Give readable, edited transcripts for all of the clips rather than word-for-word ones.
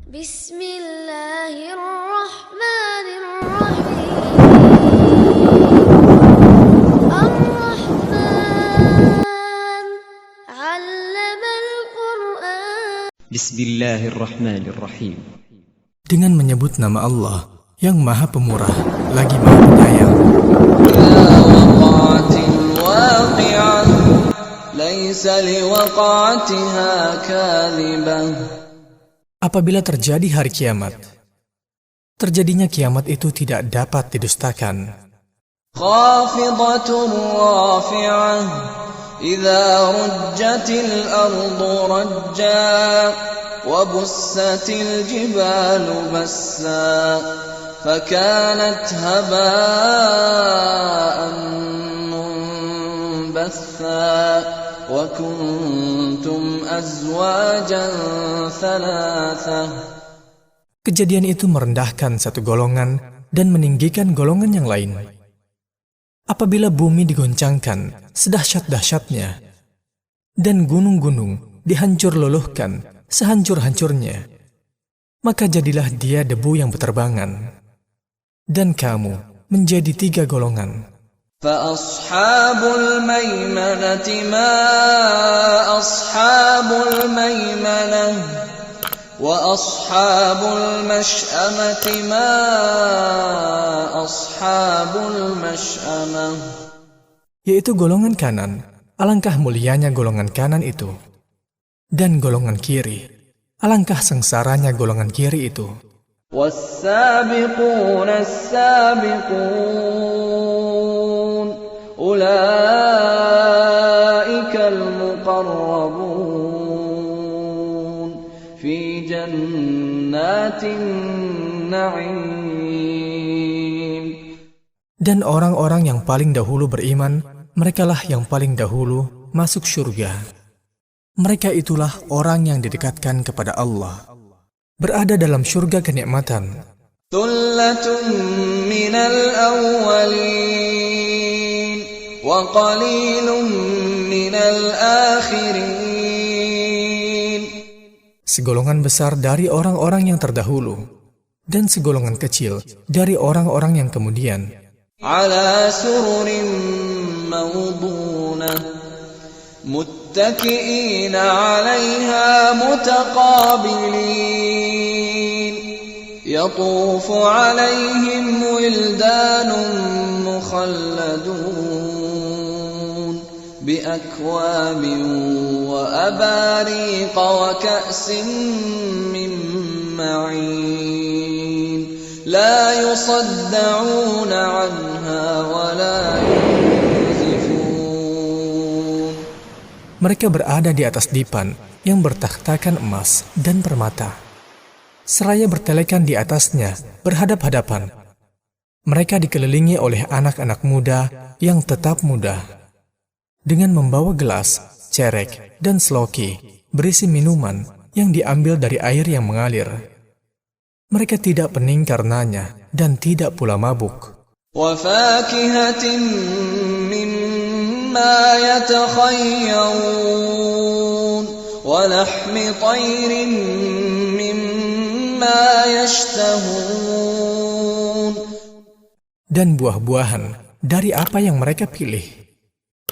Bismillahirrahmanirrahim. Ar-Rahman 'allamal Qur'an. Bismillahirrahmanirrahim. Dengan menyebut nama Allah yang Maha Pemurah lagi Maha Penyayang. Apabila terjadi hari kiamat, terjadinya kiamat itu tidak dapat didustakan. Khafidatur rafi'ah idza rujjatil ardu rajja wa bussatil jibalu bassa fakanat haba'an munbatha wa kuntum azwajan thalathah. Kejadian itu merendahkan satu golongan dan meninggikan golongan yang lain. Apabila bumi digoncangkan sedahsyat-dahsyatnya dan gunung-gunung dihancur luluhkan sehancur-hancurnya, maka jadilah dia debu yang berterbangan, dan kamu menjadi 3 golongan. Fa'ashabul maimanati ma ashabul maimanah wa ashabul mash'amati ma ashabul mash'amah. Yaitu golongan kanan, alangkah mulianya golongan kanan itu. Dan golongan kiri, alangkah sengsaranya golongan kiri itu. Was-sabiquna as-sabiqun ulaikal muqarrabun fi jannatin na'im. Dan orang-orang yang paling dahulu beriman, merekalah yang paling dahulu masuk surga. Mereka itulah orang yang didekatkan kepada Allah, berada dalam surga kenikmatan. Thullatun minal awwalin wa qalilun minal akhirin. Segolongan besar dari orang-orang yang terdahulu, dan segolongan kecil dari orang-orang yang kemudian. Ala sururin mawdunah muttaki'ina 'alaiha mutaqabilin yatufu 'alaihim wildanun mukhalladun biakwabin wa abariqa wa ka'sin min ma'in la yusaddaun 'anha wa la yunzifun. Mereka berada di atas dipan yang bertakhtakan emas dan permata, seraya bertelekan di atasnya berhadap-hadapan. Mereka dikelilingi oleh anak-anak muda yang tetap muda, dengan membawa gelas, cerek, dan seloki berisi minuman yang diambil dari air yang mengalir. Mereka tidak pening karenanya dan tidak pula mabuk. Wa fakihatin mimma yatakhayyarun wa lahmi tayrin mimma yashtahun. Dan buah-buahan dari apa yang mereka pilih,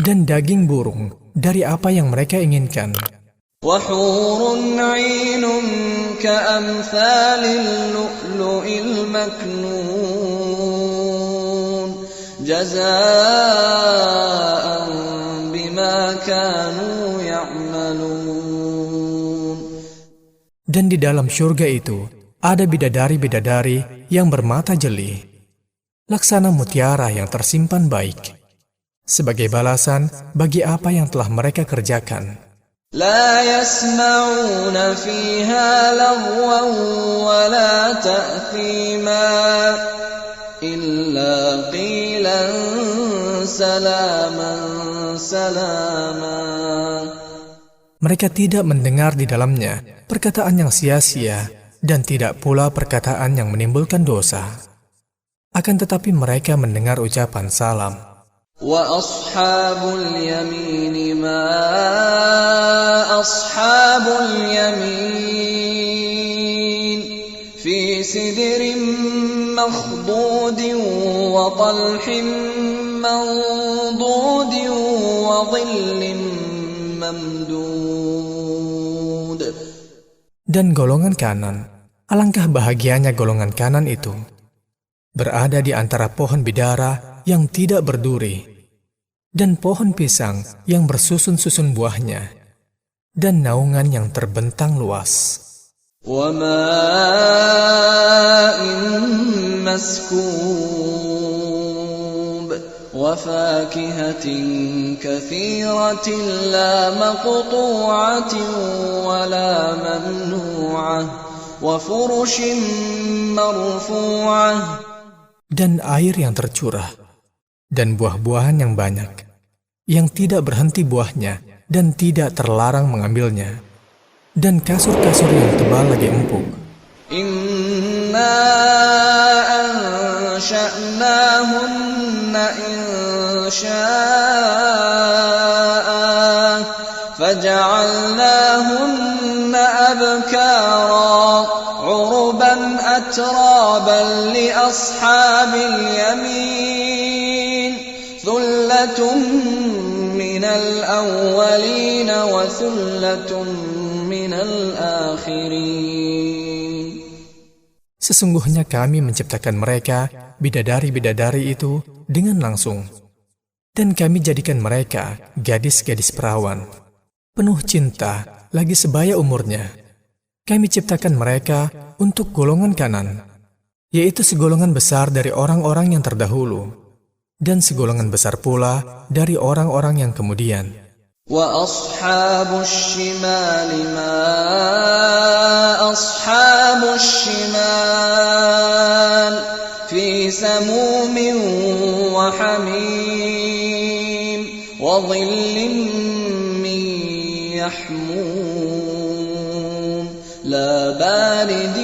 dan daging burung dari apa yang mereka inginkan. وحور عين كأمثال اللؤلؤ المكنون جزاء بما كانوا يعملون. Dan di dalam surga itu ada bidadari-bidadari yang bermata jeli, laksana mutiara yang tersimpan baik, sebagai balasan bagi apa yang telah mereka kerjakan. لا يسمعون فيها لغوا ولا تأثيما إلا قيلا سلاما سلاما. Mereka tidak mendengar di dalamnya perkataan yang sia-sia dan tidak pula perkataan yang menimbulkan dosa. Akan tetapi mereka mendengar ucapan salam. وَأَصْحَابُ الْيَمِينِ مَا أَصْحَابُ الْيَمِينِ مخضود وطلح منضود وظل ممدود. Dan golongan kanan, alangkah bahagianya golongan kanan itu, berada di antara pohon bidara yang tidak berduri, dan pohon pisang yang bersusun-susun buahnya, dan naungan yang terbentang luas. وَمَاءٍ مَّسْكُوبٍ وَفَاكِهَةٍ كَثِيرَةٍ لَّا مَقْطُوعَةٍ وَلَا مَمْنُوعَةٍ وَفُرُشٍ مَّرْفُوعَةٍ. Dan air yang tercurah, dan buah-buahan yang banyak, yang tidak berhenti buahnya dan tidak terlarang mengambilnya, dan kasur-kasur yang tebal lagi empuk. Inna ansha'nahunna insha'a faja'alnahunna abkara uruban atraban li ashabil yamin thullatun minal awwalin wa thullatun minal akhirin. Sesungguhnya kami menciptakan mereka, bidadari-bidadari itu, dengan langsung. Dan kami jadikan mereka gadis-gadis perawan, penuh cinta, lagi sebaya umurnya. Kami ciptakan mereka untuk golongan kanan, yaitu segolongan besar dari orang-orang yang terdahulu, dan segolongan besar pula dari orang-orang yang kemudian. وَأَصْحَابُ الشِّمَالِ مَا أَصْحَابُ الشِّمَالِ فِي سَمُومٍ وَحَمِيمٍ وَظِلٍّ مِّن يَحْمُومٍ لَا بَارِدٍ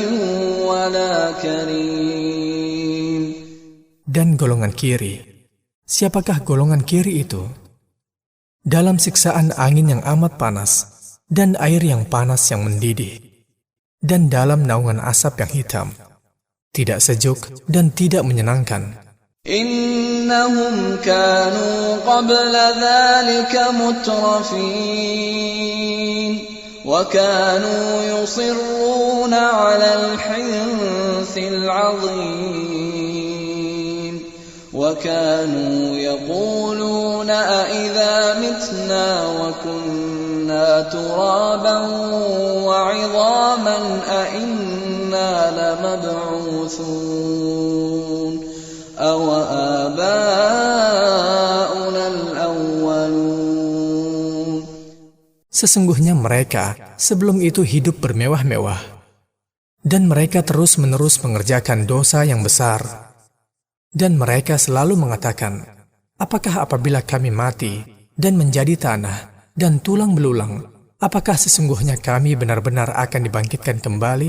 وَلَا كَرِيمٍ. Dan golongan kiri, siapakah golongan kiri itu? Dalam siksaan angin yang amat panas, dan air yang panas yang mendidih, dan dalam naungan asap yang hitam, tidak sejuk dan tidak menyenangkan. Innahum kanu qabla dhalika mutrafin, wa kanu yusirruna ala al-hinthil azim. وَكَانُوا يَقُولُونَ أَإِذَا مِتْنَا وَكُنَّا تُرَابًا وَعِظَامًا أَإِنَّا لَمَبْعُوثُونَ أَوَآبَاؤُنَا الْأَوَّلُونَ. Sesungguhnya mereka sebelum itu hidup bermewah-mewah, dan mereka terus-menerus mengerjakan dosa yang besar. Dan mereka selalu mengatakan, apakah apabila kami mati dan menjadi tanah dan tulang belulang, apakah sesungguhnya kami benar-benar akan dibangkitkan kembali?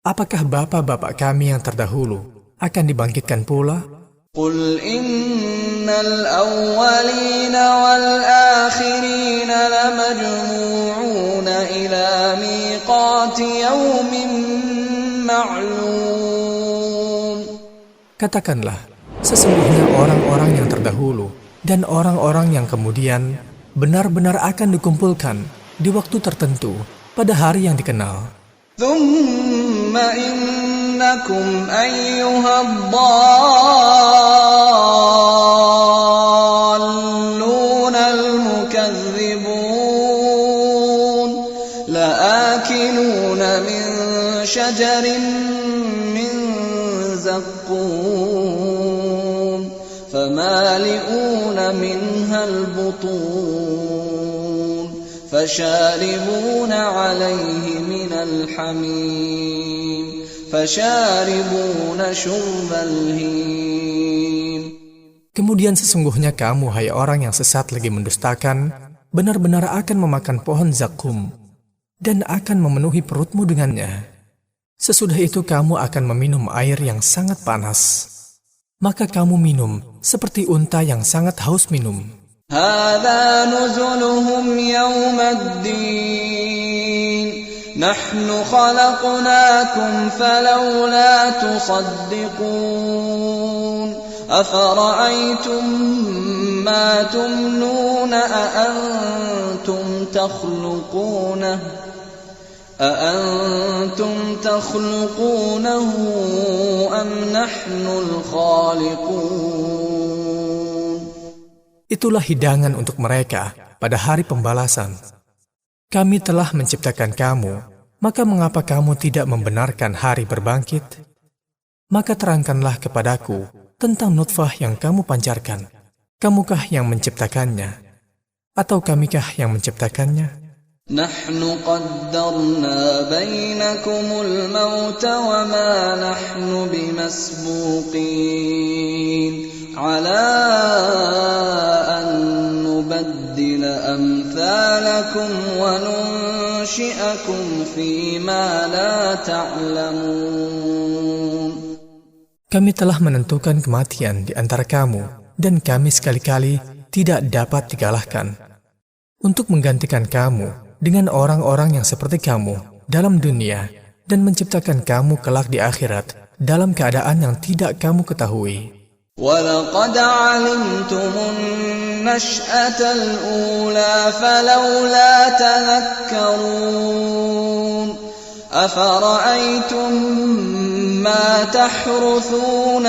Apakah bapak-bapak kami yang terdahulu akan dibangkitkan pula? Qul innal awwalina wal akhirina lamajmu'una ila miqati yawmin ma'lum. Katakanlah, sesungguhnya orang-orang yang terdahulu dan orang-orang yang kemudian benar-benar akan dikumpulkan di waktu tertentu pada hari yang dikenal. Thumma innakum ayyuhad-dallunal mukadzibun la'akiluna min syajarin زقوم فمالئون منها البطون فشاربون عليه من الحميم فشاربون شرب الهيم. Kemudian sesungguhnya kamu, hai orang yang sesat lagi mendustakan, benar-benar akan memakan pohon zakum dan akan memenuhi perutmu dengannya. Sesudah itu kamu akan meminum air yang sangat panas. Maka kamu minum seperti unta yang sangat haus minum. Hadza nuzuluhum yawmaddin. نحن نحن خلقناكم فلولا تصدقون أفرأيتم ما تمنون أأنتم تخلقونه أم نحن الخالقون. Itulah hidangan untuk mereka pada hari pembalasan. Kami telah menciptakan kamu, maka mengapa kamu tidak membenarkan hari berbangkit? Maka terangkanlah kepadaku tentang nutfah yang kamu pancarkan. Kamukah yang menciptakannya? Atau kamikah yang menciptakannya? نحن قدرنا بينكم الموت وما نحن بمسبوقين على أن نبدل أمثالكم وننشئكم فيما لا تعلمون. Kami telah menentukan kematian di antara kamu, dan kami sekali-kali tidak dapat dikalahkan untuk menggantikan kamu dengan orang-orang yang seperti kamu dalam dunia dan menciptakan kamu kelak di akhirat dalam keadaan yang tidak kamu ketahui. وَلَقَدْ عَلِمْتُمُ النَّشْأَةَ الْأُولَى فَلَوْلَا تَذَكَّرُونَ أَفَرَأَيْتُم مَّا تَحْرُثُونَ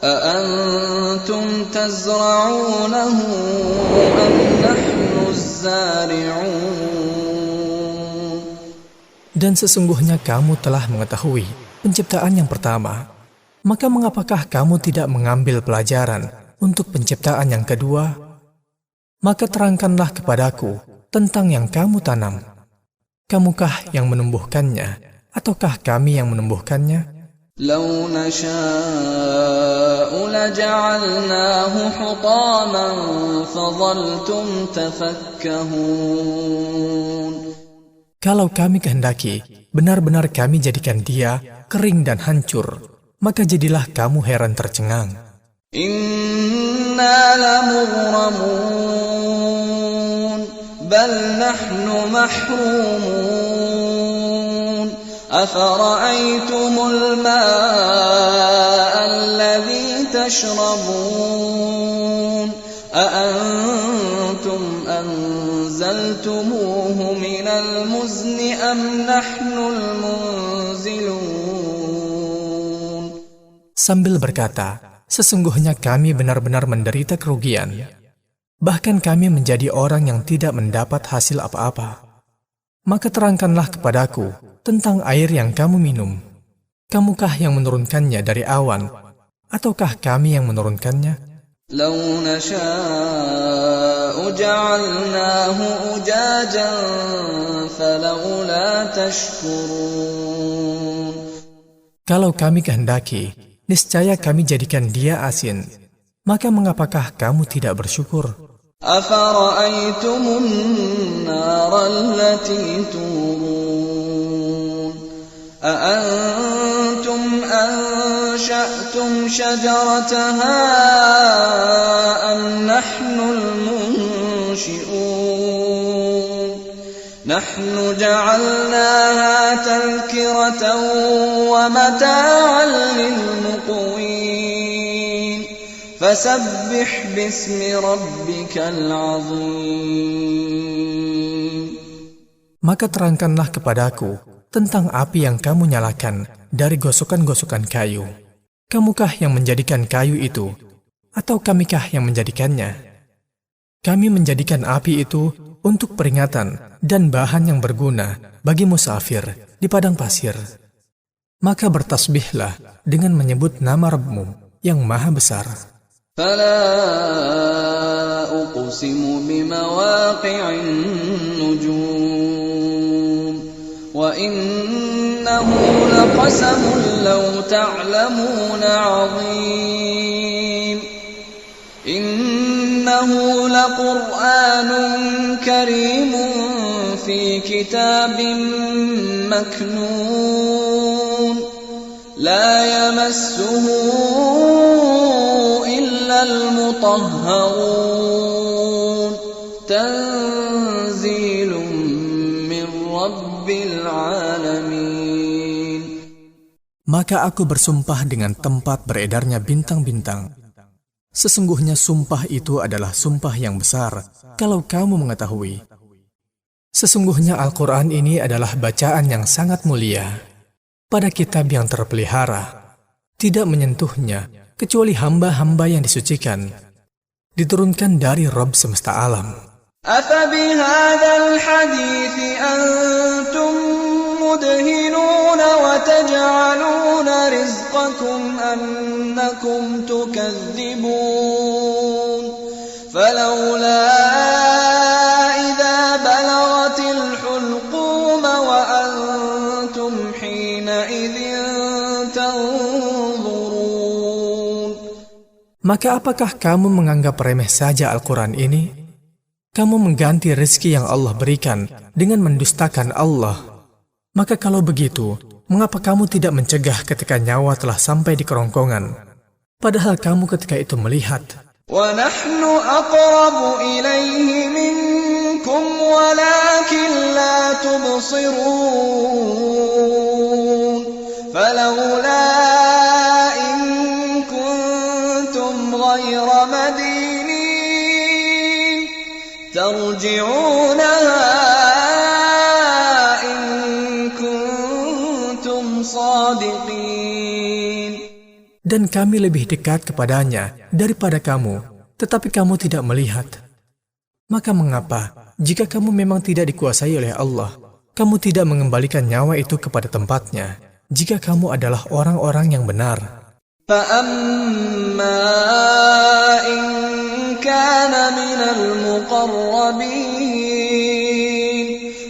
أَأَنتُمْ تزرعونه أم نحن الزارعون. Dan sesungguhnya kamu telah mengetahui penciptaan yang pertama, maka mengapakah kamu tidak mengambil pelajaran untuk penciptaan yang kedua? Maka terangkanlah kepadaku tentang yang kamu tanam. Kamukah yang menumbuhkannya, ataukah kami yang menumbuhkannya? لو نشاء لجعلناه حطاما فظلتم تفكهون. Kalau kami kehendaki, benar-benar kami jadikan dia kering dan hancur, maka jadilah kamu heran tercengang. Inna lamughramun bal nahnu mahrumun afara'aytumul ma'a alladhi tashrabun أأنتم أنزلتموه من المزن أم نحن المنزلون. Sambil berkata, sesungguhnya kami benar-benar menderita kerugian. Bahkan kami menjadi orang yang tidak mendapat hasil apa-apa. Maka terangkanlah kepadaku tentang air yang kamu minum. Kamukah yang menurunkannya dari awan, ataukah kami yang menurunkannya? لو نشاء جعلناه أجاجا فلولا تشكرون. Kalau kami kehendaki, niscaya kami jadikan dia asin. Maka mengapakah kamu tidak bersyukur? أفرأيتم النار التي تورون أأنتم أنشأتم شجرتها أم نحن المنشئون نحن جعلناها تذكرة ومتاعا للمقوين فسبح باسم ربك العظيم. Maka terangkanlah kepadaku tentang api yang kamu nyalakan dari gosokan-gosokan kayu. Kamukah yang menjadikan kayu itu, atau kamikah yang menjadikannya? Kami menjadikan api itu untuk peringatan dan bahan yang berguna bagi musafir di padang pasir. Maka bertasbihlah dengan menyebut nama Rabbmu yang maha besar. فلا أقسم بمواقع النجوم وإنه لقسم لو تعلمون عظيم إنه لقرآن كريم في كتاب مكنون لا يمسه إلا المطهرون تنزيل maka aku bersumpah dengan tempat beredarnya bintang-bintang. Sesungguhnya sumpah itu adalah sumpah yang besar, kalau kamu mengetahui. Sesungguhnya Al-Quran ini adalah bacaan yang sangat mulia. Pada kitab yang terpelihara, tidak menyentuhnya kecuali hamba-hamba yang disucikan. Diturunkan dari Rabb semesta alam. أَفَبِهَذَا الْحَدِيثِ أَنْتُمْ مُدْهِنُونَ وَتَجْعَلُونَ رِزْقَكُمْ أَنَّكُمْ تُكَذِّبُونَ فَلَوْلَا إِذَا بَلَغَتِ الْحُلْقُومَ وَأَنْتُمْ حِينَئِذٍ تَنْظُرُونَ. Maka apakah kamu menganggap remeh saja Al-Quran ini? Kamu mengganti rezeki yang Allah berikan dengan mendustakan Allah. Maka kalau begitu, mengapa kamu tidak mencegah ketika nyawa telah sampai di kerongkongan? Padahal kamu ketika itu melihat. وَنَحْنُ أَقْرَبُ إِلَيْهِ مِنْكُمْ وَلَكِنْ لَا تُبْصِرُونَ فَلَوْلَا إِن كُنتُمْ غَيْرَ مَدِينِينَ ترجعونها إن كنتم صادقين. Dan kami lebih dekat kepadanya daripada kamu, tetapi kamu tidak melihat. Maka mengapa, jika kamu memang tidak dikuasai oleh Allah, kamu tidak mengembalikan nyawa itu kepada tempatnya, jika kamu adalah orang-orang yang benar? فَأَمَّا إِن كَانَ مِنَ الْمُقَرَّبِينَ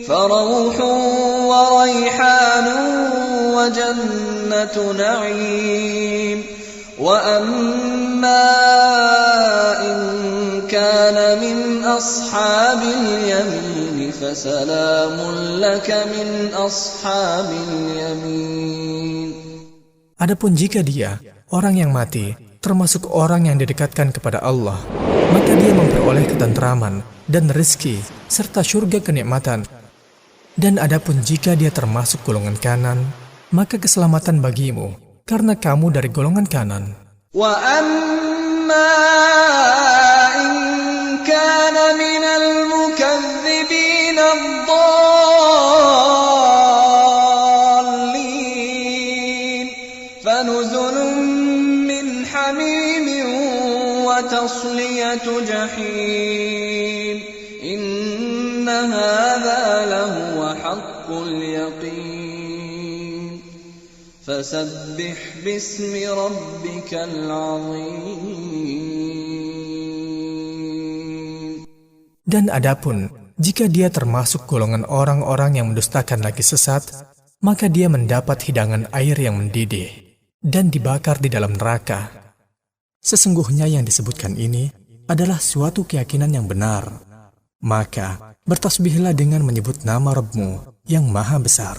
فَرَوْحٌ وَرَيْحَانٌ وَجَنَّةُ نَعِيمٍ وَأَمَّا إِن كَانَ مِنْ أَصْحَابِ الْيَمِينِ فَسَلَامٌ لَكَ مِنْ أَصْحَابِ الْيَمِينِ. Adapun jika dia, orang yang mati, termasuk orang yang didekatkan kepada Allah, maka dia memperoleh ketenteraman dan rezeki serta syurga kenikmatan. Dan adapun jika dia termasuk golongan kanan, maka keselamatan bagimu, karena kamu dari golongan kanan. وَأَمَّا إِن كَانَ مِنَ الْمُكَذِّبِينَ الضَّالِّينَ فَنُزُلٌ مِّنْ حَمِيمٍ وَتَصْلِيَةُ جَحِيمٍ إِنَّ هَذَا لَهُوَ حَقُّ الْيَقِينِ فَسَبِّحْ بِاسْمِ رَبِّكَ الْعَظِيمِ. Dan adapun jika dia termasuk golongan orang-orang yang mendustakan lagi sesat, maka dia mendapat hidangan air yang mendidih dan dibakar di dalam neraka. Sesungguhnya yang disebutkan ini adalah suatu keyakinan yang benar. Maka bertasbihlah dengan menyebut nama Rabb-Mu yang Maha Besar.